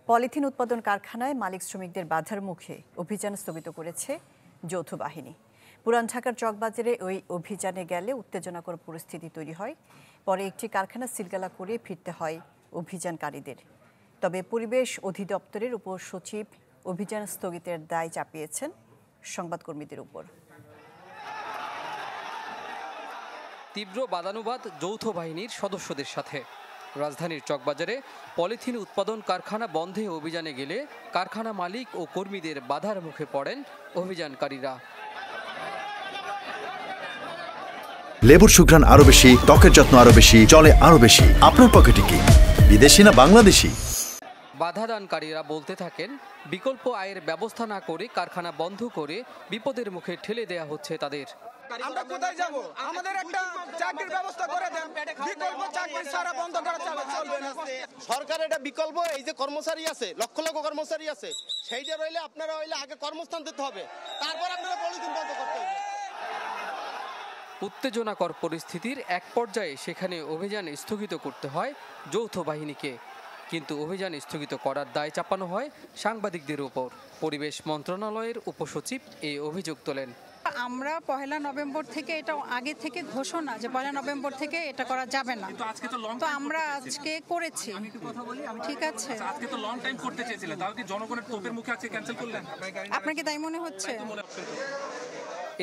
Polythene উৎপাদন কারখানায় মালিক শ্রমিকদের বাধার মুখে অভিযান স্থগিত করেছে যৌথ বাহিনী। পুরান ঢাকার চকবাজারে ওই অভিযানে গেলে উত্তেজনাকর পরিস্থিতি তৈরি হয়। পরে একটি কারখানা সিলগালা করে ফিরতে হয় অভিযানকারীদের। তবে পরিবেশ অধিদপ্তরের উপসচিব অভিযান স্থগিতের দায় চাপিয়েছেন সংবাদকর্মীদের উপর। তীব্র বাদানুবাদ যৌথ বাহিনীর সদস্যদের সাথে। রাজধানীর চকবাজারে পলিথিন উৎপাদন কারখানা বন্ধে অভিযানে গেলে কারখানা মালিক ও কর্মীদের বাধার মুখে পড়েন অভিযানকারীরা। লেবুর সুঘ্রাণ আরো বেশি, ত্বকের যত্ন আরো বেশি, চলে আরো বেশি। আপনার পকেটে কি বিদেশি না বাংলাদেশি? বাধাদানকারীরা বলতে থাকেন, বিকল্প আয়ের ব্যবস্থা না করে কারখানা বন্ধ করে বিপদের মুখে ঠেলে দেয়া হচ্ছে তাদের। আমরা কোথায় যাব? আমাদের একটা চাকরির ব্যবস্থা করে দেন। বিকল্প চাকরি সারা বন্ধ করা চলবে না। সরকার এটা বিকল্প, এই যে কর্মচারী আছে, লক্ষ লক্ষ কর্মচারী আছে, সেইটা রইলে আপনারা হইলে আগে কর্মস্থান দিতে হবে, তারপর আপনারা পলিথিন বন্ধ করতে হবে। উত্তেজনাকর পরিস্থিতির এক পর্যায়ে সেখানে অভিযান স্থগিত করতে হয় যৌথ বাহিনীকে, কিন্তু অভিযান স্থগিত করার দায় চাপানো হয় সাংবাদিকদের উপর। পরিবেশ মন্ত্রণালয়ের উপসচিব এই অভিযোগ তোলেন। আমরা 1 নভেম্বর থেকে, এটা আগে থেকে ঘোষণা যে 1 নভেম্বর থেকে এটা করা যাবে না, তো আমরা আজকে করেছি। ঠিক আছে, আজকে তো লং টাইম করতে চেয়েছিলেন, তাহলে কি জনগণের তোপের মুখে আজকে ক্যান্সেল করলেন? আপনাকে তাই মনে হচ্ছে?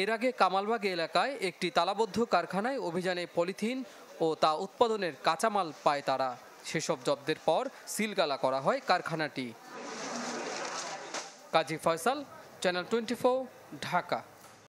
এর আগে কামালবাগ এলাকায় একটি তালাবদ্ধ কারখানায় অভিযানে পলিথিন ও তা উৎপাদনের কাঁচামাল পায় তারা। সেসব জব্দের পর সিলগালা করা হয় কারখানাটি। কাজী ফয়সাল, চ্যানেল 24, ঢাকা।